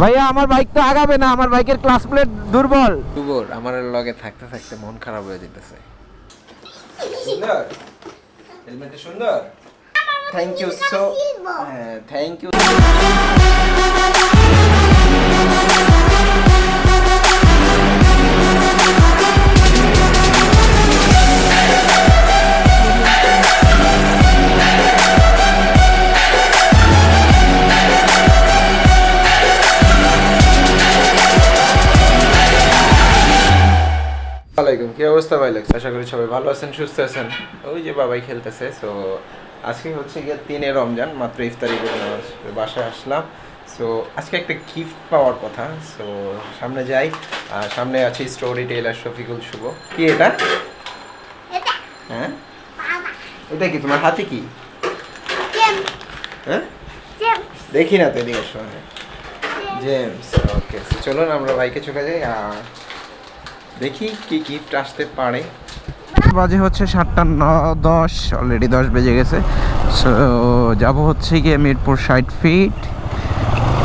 ভাইয়া আমার বাইক তো আগাবে না, আমার বাইকের ক্লাস প্লেট দুর্বল। আমার লগে থাকতে থাকতে মন খারাপ হয়ে যেতেছে। সুন্দর হেলমেটটা সুন্দর, thank you so, thank you. আসসালামাইকুম, কি অবস্থা ভাই লোকস? আশা করি সবাই ভালো আছেন, সুস্থ আছেন। ওই যে বাবাই খেলতেছে। সো আজকে হচ্ছে গিয়ে 3 রমজান, মাত্র ইফতারি করে বাসায় আসলাম। সো আজকে একটা গিফট পাওয়ার কথা। সো সামনে যাই, সামনে আছে স্টোরি টেলার শফিকুল শুভ। কি এটা? হ্যাঁ এটা কি তোমার হাতে? কি হ্যাঁ দেখি না তো, এদিকে শোনে জেমস। ওকে, চলুন আমরা বাইকে চলে যাই আর দেখি কি গিফট আসতে পারে। বাজে হচ্ছে 7:10, অলরেডি 10 বেজে গেছে। সো যাবো হচ্ছে গিয়ে মিরপুর 60 ফিট।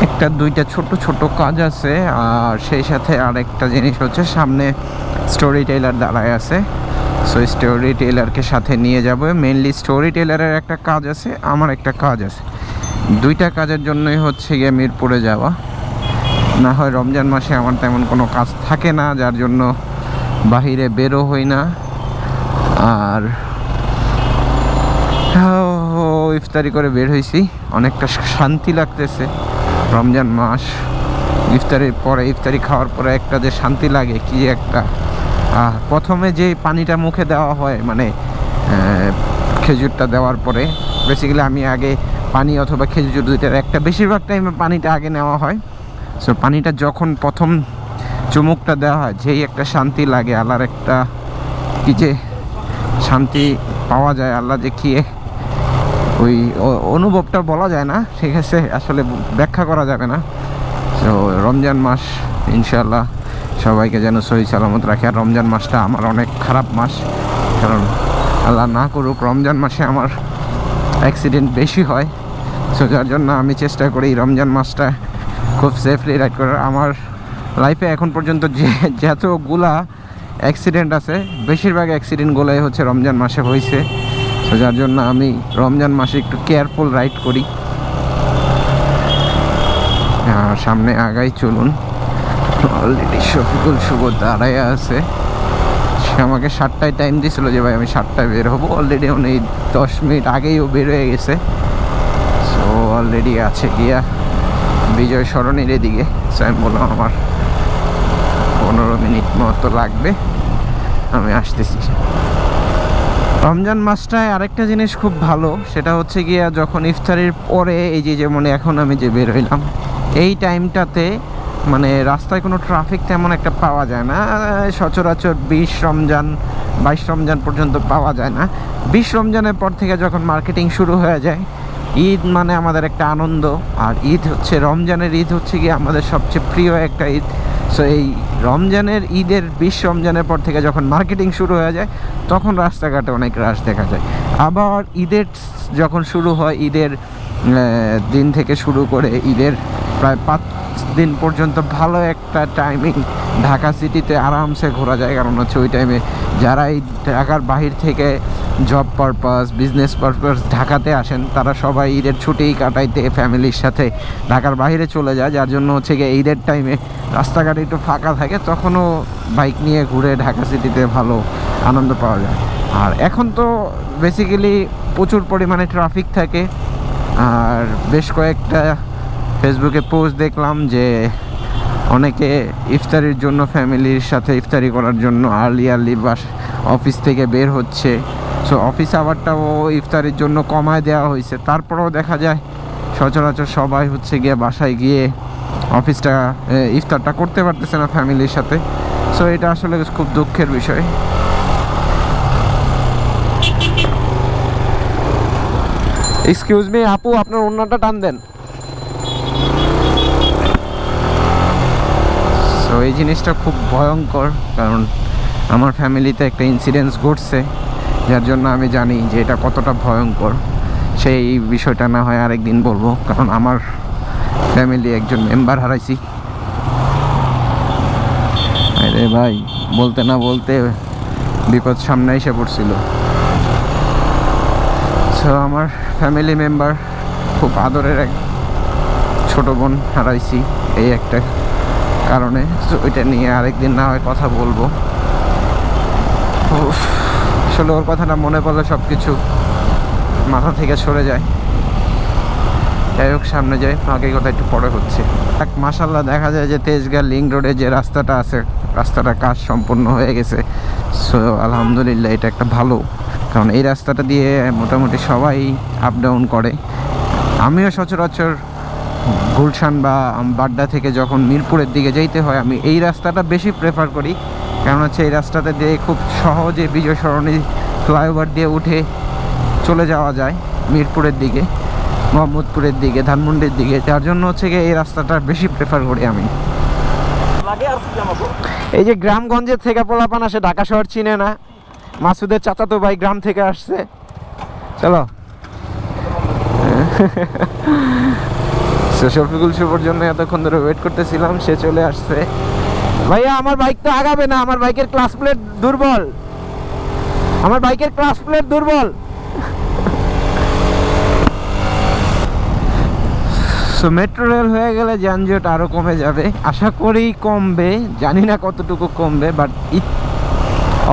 একটা দুইটা ছোট ছোট কাজ আছে, আর সেই সাথে আরেকটা জিনিস হচ্ছে সামনে স্টোরি টেলার দাঁড়ায় আছে। সো স্টোরি টেলারকে সাথে নিয়ে যাবো। মেনলি স্টোরি টেলারের একটা কাজ আছে, আমার একটা কাজ আছে। দুইটা কাজের জন্যই হচ্ছে গিয়ে মিরপুরে যাওয়া। না হয় রমজান মাসে আমার তেমন কোনো কাজ থাকে না, যার জন্য বাহিরে বেরো হই না। আর ইফতারি করে বের হয়েছি, অনেকটা শান্তি লাগতেছে। রমজান মাস, ইফতারির পরে, ইফতারি খাওয়ার পরে একটা যে শান্তি লাগে, কি একটা। প্রথমে যে পানিটা মুখে দেওয়া হয়, মানে খেজুরটা দেওয়ার পরে, বেসিক্যালি আমি আগে পানি অথবা খেজুর দুইটার একটা, বেশিরভাগ টাইমে পানিটা আগে নেওয়া হয়। সো পানিটা যখন প্রথম চুমুকটা দেওয়া হয়, যেই একটা শান্তি লাগে, আল্লাহর একটা কি যে শান্তি পাওয়া যায়, আল্লাহ যে কি ওই অনুভবটা বলা যায় না, ঠিক আছে, আসলে ব্যাখ্যা করা যাবে না। তো রমজান মাস ইনশাআল্লাহ সবাইকে যেন সহি সালামত রাখে। আর রমজান মাসটা আমার অনেক খারাপ মাস, কারণ আল্লাহ না করুক রমজান মাসে আমার অ্যাক্সিডেন্ট বেশি হয়। সো যার জন্য আমি চেষ্টা করি রমজান মাসটা খুব সেফলি রাইড করার। আমার লাইফে এখন পর্যন্ত যতগুলা অ্যাক্সিডেন্ট আছে, বেশিরভাগ অ্যাক্সিডেন্টগুলোই হচ্ছে রমজান মাসে হয়েছে। তো যার জন্য আমি রমজান মাসে একটু কেয়ারফুল রাইড করি। আর সামনে আগাই, চলুন। অলরেডি শফিকুল শুভ দাঁড়ায় আছে। সে আমাকে 7টায় টাইম দিয়েছিল যে ভাই আমি 7টায় বের হবো। অলরেডি উনি 10 মিনিট আগেইও বের হয়ে গেছে। সো অলরেডি আছে গিয়া বিজয় সরণির এদিকে। সো আমি বললাম আমার 15 মিনিট মতো লাগবে, আমি আসতেছি। রমজান মাসটায় আরেকটা জিনিস খুব ভালো, সেটা হচ্ছে গিয়া যখন ইফতারির পরে, এই যে যেমন এখন আমি যে বের হইলাম, এই টাইমটাতে মানে রাস্তায় কোনো ট্রাফিক তেমন একটা পাওয়া যায় না। সচরাচর 20 রমজান 22 রমজান পর্যন্ত পাওয়া যায় না। 20 রমজানের পর থেকে যখন মার্কেটিং শুরু হয়ে যায়, ঈদ মানে আমাদের একটা আনন্দ। আর ঈদ হচ্ছে, রমজানের ঈদ হচ্ছে গিয়ে আমাদের সবচেয়ে প্রিয় একটা ঈদ। সো এই রমজানের ঈদের 20 রমজানের পর থেকে যখন মার্কেটিং শুরু হয়ে যায়, তখন রাস্তাঘাটে অনেক রাশ দেখা যায়। আবার ঈদের যখন শুরু হয়, ঈদের দিন থেকে শুরু করে ঈদের প্রায় 5 দিন পর্যন্ত ভালো একটা টাইমিং ঢাকা সিটিতে আরামসে ঘোরা যায়। কারণ হচ্ছে ওই টাইমে যারা এই ঢাকার বাহির থেকে জব পারপাস, বিজনেস পারপাস ঢাকাতে আসেন, তারা সবাই ঈদের ছুটি কাটাইতে ফ্যামিলির সাথে ঢাকার বাইরে চলে যায়। যার জন্য হচ্ছে গিয়ে ঈদের টাইমে রাস্তাঘাট একটু ফাঁকা থাকে, তখনও বাইক নিয়ে ঘুরে ঢাকা সিটিতে ভালো আনন্দ পাওয়া যায়। আর এখন তো বেসিক্যালি প্রচুর পরিমাণে ট্রাফিক থাকে। আর বেশ কয়েকটা ফেসবুকে পোস্ট দেখলাম যে অনেকে ইফতারির জন্য, ফ্যামিলির সাথে ইফতারি করার জন্য আর্লি অফিস থেকে বের হচ্ছে। সো অফিস আওয়ারটাও ইফতারির জন্য কমায় দেওয়া হয়েছে। তারপরেও দেখা যায় সচরাচর সবাই হচ্ছে গিয়ে বাসায় গিয়ে ইফতারটা করতে পারতেছে না ফ্যামিলির সাথে। সো এটা আসলে খুব দুঃখের বিষয়। এক্সকিউজ মি আপু, আপনার ওড়নাটা টান দেন। তো এই জিনিসটা খুব ভয়ঙ্কর, কারণ আমার ফ্যামিলিতে একটা ইনসিডেন্স ঘটছে, যার জন্য আমি জানি যে এটা কতটা ভয়ঙ্কর। সেই বিষয়টা না হয় আরেকদিন বলবো, কারণ আমার ফ্যামিলি একজন মেম্বার হারাইছি। আরে ভাই, বলতে না বলতে বিপদ সামনে এসে পড়ছিল। সো আমার ফ্যামিলি মেম্বার, খুব আদরের এক ছোট বোন হারাইছি এই একটা কারণে। সো ওইটা নিয়ে আরেকদিন না হয় কথা বলবো। আসলে ওর কথাটা মনে পড়লে সব কিছু মাথা থেকে সরে যায়। যাই হোক, সামনে যাই, আগে কথা একটু পরে হচ্ছে। মাশাআল্লাহ দেখা যায় যে তেজগাঁ লিংক রোডে যে রাস্তাটা আছে, রাস্তাটা কাজ সম্পূর্ণ হয়ে গেছে। সো আলহামদুলিল্লাহ, এটা একটা ভালো, কারণ এই রাস্তাটা দিয়ে মোটামুটি সবাই আপ ডাউন করে। আমিও সচরাচর গুলশান বা বাড্ডা থেকে যখন মিরপুরের দিকে যেতে হয়, আমি এই রাস্তাটা বেশি প্রেফার করি। কারণ হচ্ছে এই রাস্তাটা দিয়ে খুব সহজে বিজয় সরণি ফ্লাইওভার দিয়ে উঠে চলে যাওয়া যায় মিরপুরের দিকে, মোহাম্মদপুরের দিকে, ধানমন্ডির দিকে। যার জন্য হচ্ছে গিয়ে এই রাস্তাটা বেশি প্রেফার করি আমি। এই যে গ্রামগঞ্জের থেকে পোলাপান আসে, ঢাকা শহর চিনে না। মাসুদের চাচাতো ভাই গ্রাম থেকে আসছে। চলো, শফিকুল শুভর জন্য এতক্ষণ ধরে ওয়েট করতেছিলাম, সে চলে আসছে। ভাইয়া, আমার বাইক তো আগাবে না, আমার বাইকের ক্লাস প্লেট দুর্বল, আমার বাইকের ক্লাস প্লেট দুর্বল। সো মেট্রো রেল হয়ে গেলে যানজট আরও কমে যাবে, আশা করি কমবে, জানি না কতটুকু কমবে, বাট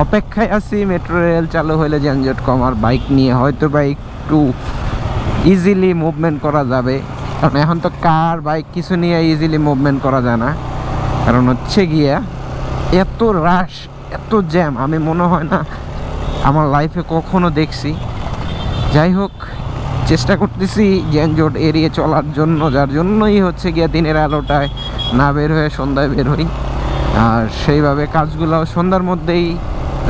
অপেক্ষায় আছি মেট্রো রেল চালু হলে যানজট কমার। বাইক নিয়ে হয়তো বা একটু ইজিলি মুভমেন্ট করা যাবে, কারণ এখন তো কার বাইক কিছু নিয়ে ইজিলি মুভমেন্ট করা যায় না। কারণ হচ্ছে গিয়া এত রাশ, এত জ্যাম, আমি মনে হয় না আমার লাইফে কখনো দেখছি। যাই হোক, চেষ্টা করতেছি যানজট এড়িয়ে চলার জন্য, যার জন্যই হচ্ছে গিয়া দিনের আলোটায় না বের হয়ে সন্ধ্যায় বের হই। আর সেইভাবে কাজগুলো সন্ধ্যার মধ্যেই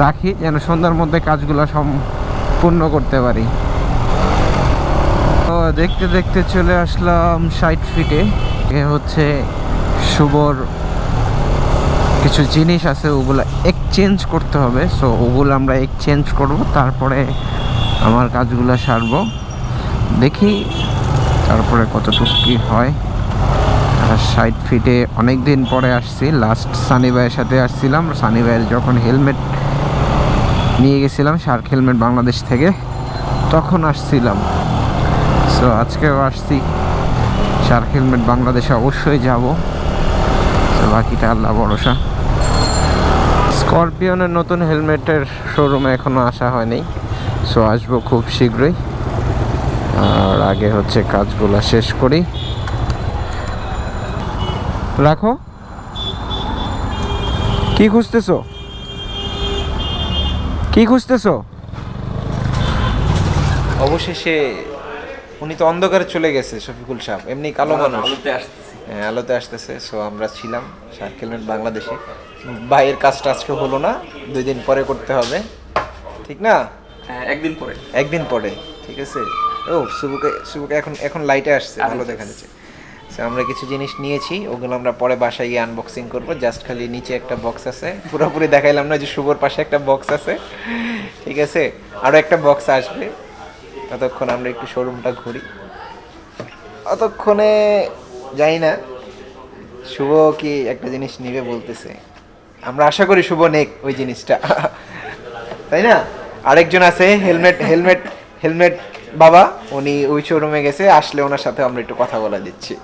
রাখি, যেন সন্ধ্যার মধ্যে কাজগুলো সম্পূর্ণ করতে পারি। তো দেখতে দেখতে চলে আসলাম 60 ফিটে। এ হচ্ছে শুভর কিছু জিনিস আছে, ওগুলো এক্সচেঞ্জ করতে হবে। সো ওগুলো আমরা এক্সচেঞ্জ করব, তারপরে আমার কাজগুলো সারবো। দেখি তারপরে কতটুকু কি হয়। আর 60 ফিটে অনেক দিন পরে আসছি, লাস্ট সানি ভাইয়ের সাথে আসছিলাম। সানি ভাইয়ের যখন হেলমেট নিয়ে গেছিলাম, শার্ক হেলমেট বাংলাদেশ থেকে, তখন আসছিলাম। সো আজকেও আসছি, শার্ক হেলমেট বাংলাদেশে অবশ্যই যাব। তো বাকিটা আল্লাহ ভরসা। স্করপিয়নের নতুন হেলমেটের শোরুমে এখনও আসা হয়নি, সো আসবো খুব শীঘ্রই। আর আগে হচ্ছে কাজগুলো শেষ করি। রাখো, কি খুঁজতেছো, কি খুঁজতেছো? অবশেষে উনি তো অন্ধকারে চলে গেছে, শফিকুল সাহেব এমনি কালো মানুষ, হ্যাঁ আলোতে আসতেছে। সো আমরা ছিলাম শার্ক হেলমেট বাংলাদেশে। ভাইয়ের কাজটা আজকে হলো না, 2 দিন পরে করতে হবে, ঠিক না? হ্যাঁ, একদিন পরে, ঠিক আছে। ও শুভকে এখন লাইটে আসছে, ভালো দেখা যাচ্ছে। আমরা কিছু জিনিস নিয়েছি, ওগুলো আমরা পরে বাসায় গিয়ে আনবক্সিং করবো। জাস্ট খালি নিচে একটা বক্স আছে, পুরোপুরি দেখাইলাম না, যে শুভর পাশে একটা বক্স আছে, ঠিক আছে, আরও একটা বক্স আসবে। ততক্ষণ আমরা একটু শোরুমটা ঘুরি, অতক্ষণে যাই না শুভ কি একটা জিনিস নিবে বলতেছে, আমরা আশা করি শুভ নেক ওই জিনিসটা, তাই না? আরেকজন আছে হেলমেট বাবা, উনি ওই শোরুমে গেছে, আসলে ওনার সাথে আমরা একটু কথা বলা দিচ্ছি।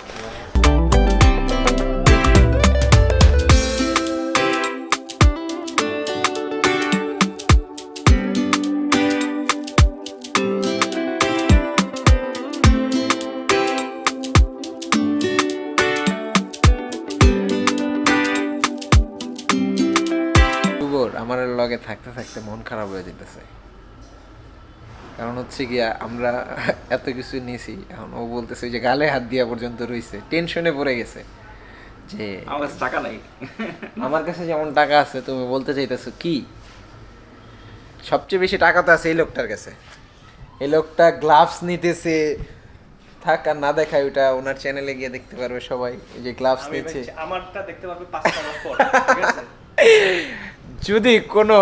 আমার লগে থাকতে থাকতে মন খারাপ হয়ে যেতেছে, কারণ হচ্ছে গিয়া আমরা এত কিছু নিয়েছি, এখন ও বলতেছে যে গালে হাত দিয়া পর্যন্ত রইছে, টেনশনে পড়ে গেছে যে আমার কাছে টাকা নাই। আমার কাছে যেমন টাকা আছে, তুমি বলতে চাইতেছো কি? সবচেয়ে বেশি টাকা তো আছে এই লোকটার কাছে। এই লোকটা গ্লাভস নিতেছে, থাক আর না দেখায়, ওটা ওনার চ্যানেলে গিয়ে দেখতে পারবে সবাই, এই যে গ্লাভস নিচ্ছে। আমারটা দেখতে পারবে 5 মাস পর, ঠিক আছে? যদি কোনো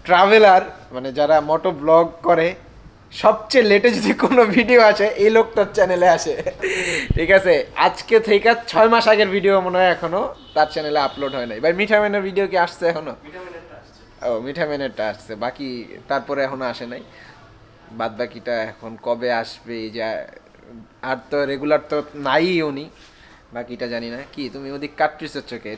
ট্রাভেলার, মানে যারা মোটো ব্লগ করে, সবচেয়ে লেটে যদি কোনো ভিডিও আসে এই লোকটার চ্যানেলে আসে, ঠিক আছে? আজকে থেকে 6 মাস আগের ভিডিও মনে হয় এখনো তার চ্যানেলে আপলোড হয় নাই। ভাই মিঠা ম্যানের ভিডিও কি আসছে এখনো? ও মিঠা ম্যানেরটা আসছে, বাকি তারপরে এখনো আসে নাই। বাদ বাকিটা এখন কবে আসবে, যা আর তো রেগুলার তো নাই উনি, বাকিটা জানি না। কি তুমি ওদিক কাটপিস চোখে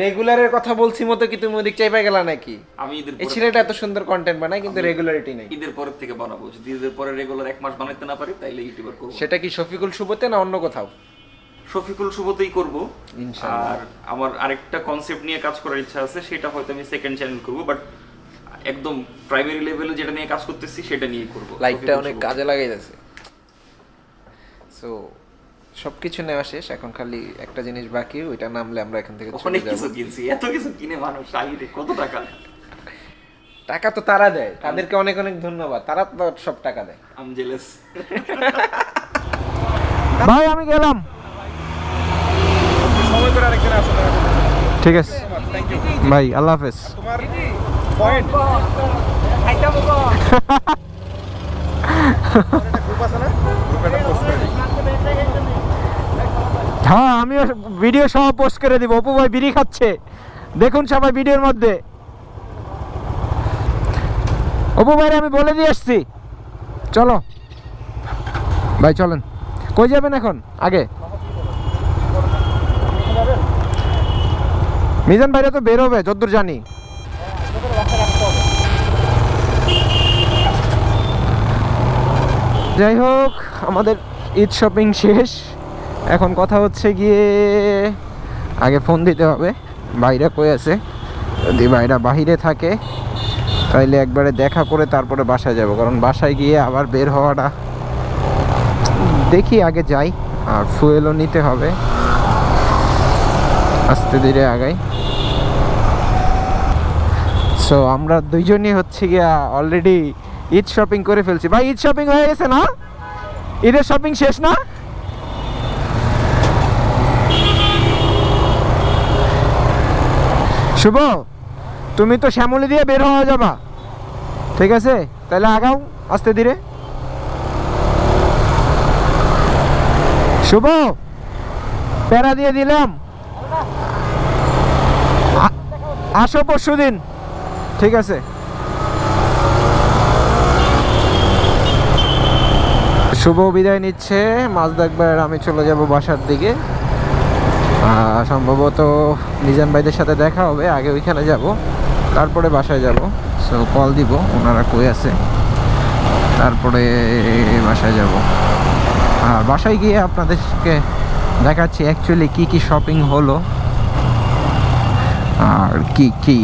রেগুলারের কথা বলছি মতো, কি তুমি ওদিক চাইপা গেলা নাকি? আমি এই ছেলেটা এত সুন্দর কন্টেন্ট বানায় কিন্তু রেগুলারিটি নেই। ঈদের পরের থেকে বানাবো, যদি ঈদের পরে রেগুলার 1 মাস বানাইতে না পারি তাইলে ইউটিউবার করব। সেটা কি শফিকুল শুভতে না অন্য কোথাও? শফিকুল শুভতেই করব ইনশাআল্লাহ। আর আমার আরেকটা কনসেপ্ট নিয়ে কাজ করার ইচ্ছা আছে, সেটা হয়তো আমি সেকেন্ড চ্যানেল করব, বাট একদম প্রাইমারি লেভেলে যেটা নিয়ে কাজ করতেছি সেটা নিয়ে করব। লাইফটা অনেক কাজে লাগাই যাচ্ছে। সো সবকিছু নেওয়া শেষ, এখন খালি একটা জিনিস বাকি, ওইটা নামলে আমরা এখান থেকে চলে অনেক যাব। কিছু কিনছি, এত কিছু কিনে মানুষ আইরে কত টাকা। টাকা তো তারা দেয়, তাদেরকে অনেক অনেক ধন্যবাদ, তারা তো সব টাকা দেয়। I am jealous. ভাই আমি গেলাম, সময় করে আরেকদিন আসো। ঠিক আছে ভাই, আল্লাহ হাফেজ। তোমার পয়েন্ট গ্রুপ আছে না, গ্রুপে একটা পোস্ট করে দিই। হ্যাঁ আমিও ভিডিও সহ পোস্ট করে দিব। অপু ভাই বিড়ি খাচ্ছে, দেখুন সবাই ভিডিওর মধ্যে। অপু ভাই আমি বলে দিয়ে আসছি, চলো ভাই চলেন। কই যাবেন এখন? আগে মিজান ভাইরা তো বের হবে যতদূর জানি। যাই হোক, আমাদের ঈদ শপিং শেষ। এখন কথা হচ্ছে গিয়ে আগে ফোন দিতে হবে, বাইরে কই আছে। যদি বাইরে বাহিরে থাকে তাইলে একবারে দেখা করে তারপরে বাসায় যাব, কারণ বাসায় গিয়ে আবার বের হওয়াটা, দেখি আগে যাই। আর ফুয়েলও নিতে হবে, আস্তে ধীরে আগাই। সো আমরা দুইজনই হচ্ছে গিয়া অলরেডি ঈদ শপিং করে ফেলছি। ভাই ঈদ শপিং হয়ে গেছে না? ঈদের শপিং শেষ না? শুভ, তুমি তো শ্যামলি দিয়ে বের হওয়া যাবা, ঠিক আছে? তাহলে আগাও আস্তে ধীরে। শুভ, প্যারা দিয়ে দিলাম, আসো পরশু দিন, ঠিক আছে? শুভ বিদায় নিচ্ছে, মাজদা একবার আমি চলে যাব বাসার দিকে। সম্ভবত মিজান ভাইদের সাথে দেখা হবে, আগে ওইখানে যাব তারপরে বাসায় যাব। সো কল দিব ওনারা কই আছে, তারপরে বাসায় যাব। আর বাসায় গিয়ে আপনাদেরকে দেখাচ্ছি অ্যাকচুয়ালি কি কি শপিং হলো আর কি কি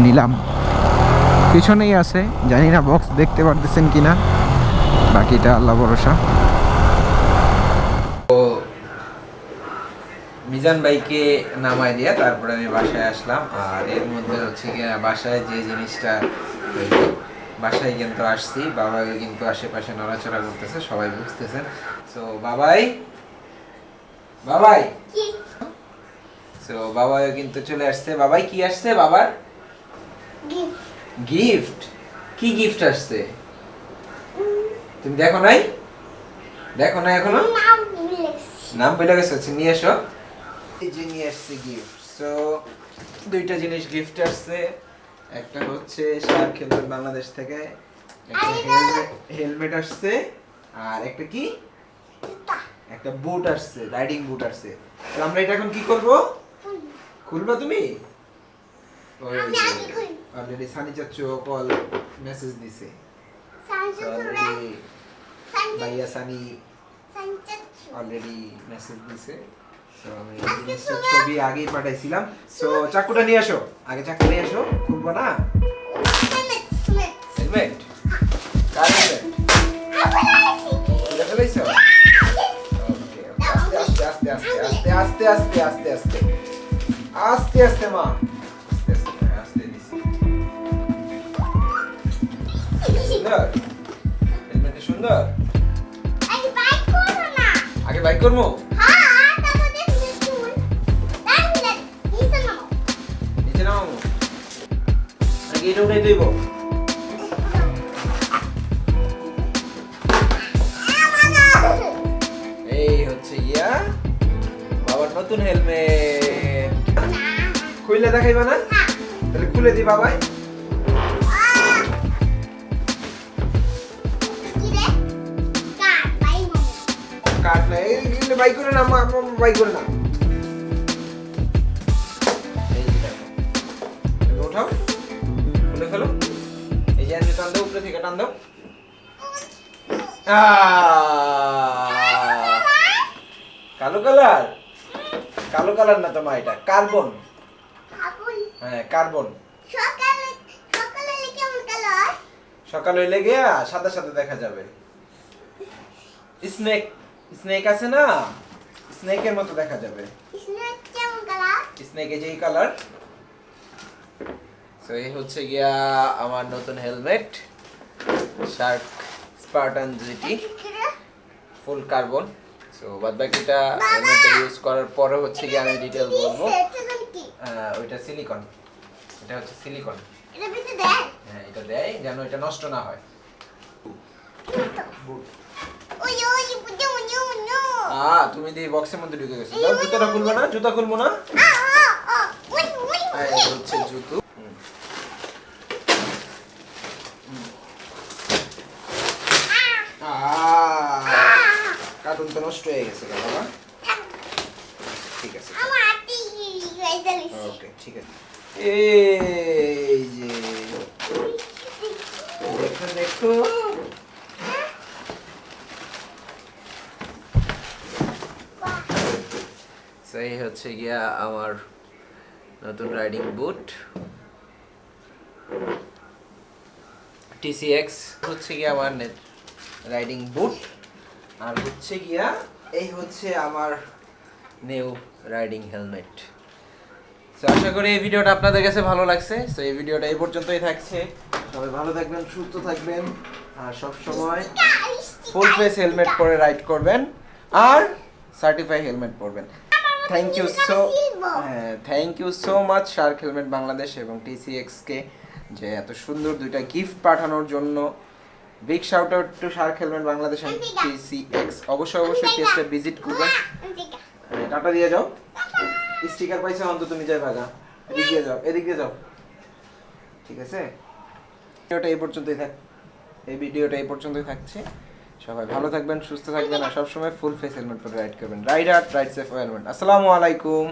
নিলাম। পিছনেই আছে, জানি না বক্স দেখতে পারতেছেন কিনা, বাকিটা আল্লাহ ভরসা। তো মিজান ভাইকে নামায় দিয়ে তারপরে আমি বাসায় আসলাম। আর এর মধ্যে হচ্ছে গিয়ে বাসায় যে জিনিসটা হইলো, বাসায় কিন্তু আসছি, বাবাই কিন্তু আশেপাশে নড়াচড়া করতেছে, সবাই বুঝতেছেন। সো বাবাই বাবাই সো বাবাইও কিন্তু চলে আসছে। বাবাই কি আসছে? বাবার গিফট। কি গিফট আসছে তুমি দেখো নাই? দেখো না এখনো? নাম বলে গেছে, নিয়ে এসো। এই যে নিয়ে আসছে গিফট। সো দুইটা জিনিস গিফট আসছে, একটা হচ্ছে শার্ক খেলবেন বাংলাদেশ থেকে, একটা হেলমেট আসছে, আর একটা কি, একটা বুট আসছে, রাইডিং বুট আসছে। তো আমরা এটা এখন কি করব? খুলবা তুমি? অলরেডি সানি চাচ্চু কল মেসেজ দিছে। অলরেডি ভাইয়া সানি অলরেডি মেসেজ দিছে। সো আমি জিনিসটা ছবি আগেই পাঠাইছিলাম। সো চাকুটা নিয়ে আসো, আগে চাকু নিয়ে আসো। খুলবো না? হেলমেট কার হেলমেট? খুলে ফেলাইছো? ওকে, আস্তে আস্তে আস্তে আস্তে আস্তে আস্তে আস্তে আস্তে আস্তে আস্তে মা, আস্তে আস্তে আস্তে দিছি। সুন্দর হেলমেট, সুন্দর। আগে বাইক করবো, নিচে নামাবো, আগে এটা উঠাই দেব। নতুন হেলমেট খুলে দেখাইবা না তাহলে খুলে দি বাবাই কাট না এই বাই করে না বাই করে না এই দেখো উঠাও খুলে ফেলো এই যে টান দাও উপরে থেকে টান দাও কালো কালার কালো কালার না তোমার এটা কার্বন হ্যাঁ কার্বন সকাল হইলে গিয়া সাদা সাদা দেখা যাবে স্নেক স্নেক আছে না স্নেকের মতো দেখা যাবে স্নেক এই যে এই কালার সো এই হচ্ছে গিয়া আমার নতুন হেলমেট শার্ক স্পার্টান জিটি ফুল কার্বন সো বাদ বাকিটা হেলমেটটা ইউজ করার পরে হচ্ছে গিয়ে আমি ডিটেইল বলবো ওইটা সিলিকন এটা হচ্ছে সিলিকন হ্যাঁ এটা দেয় যেন এটা নষ্ট না হয় তুমি দিয়ে বক্সের মধ্যে ঢুকে গেছো দাও জুতোটা খুলবো না জুতা খুলবো না এই হচ্ছে জুতো কার্টুন তো নষ্ট হয়ে গেছে বাবা ঠিক আছে ওকে ঠিক আছে এই যে দেখো দেখো সেই হচ্ছে গিয়া আমার নতুন রাইডিং বুট TCX হচ্ছে গিয়া আমার রাইডিং বুট আর হচ্ছে গিয়া এই হচ্ছে আমার নিউ রাইডিং হেলমেট সো আশা করি এই ভিডিওটা আপনাদের কাছে ভালো লাগছে সো এই ভিডিওটা এই পর্যন্তই থাকছে সবাই ভালো থাকবেন সুস্থ থাকবেন আর সব সময় ফুল ফেস হেলমেট পরে রাইড করবেন আর সার্টিফাই হেলমেট পরবেন thank you so much shark helmet Bangladesh এবং TCX কে যে এত সুন্দর দুইটা গিফট পাঠানোর জন্য big shout out to shark helmet Bangladesh and TCX অবশ্যই টেস্টে ভিজিট করবেন টাটা দিয়ে যাও স্টিকার পাইছো অন্তত তুমি যাই ভাগা এদিক দিয়ে যাও ঠিক আছে এই ভিডিওটা এই পর্যন্তই থাকছে সবাই ভালো থাকবেন সুস্থ থাকবেন আর সবসময় ফুল ফেস হেলমেট পরে রাইড করবেন রাইড সেফ হেলমেট আসসালামু আলাইকুম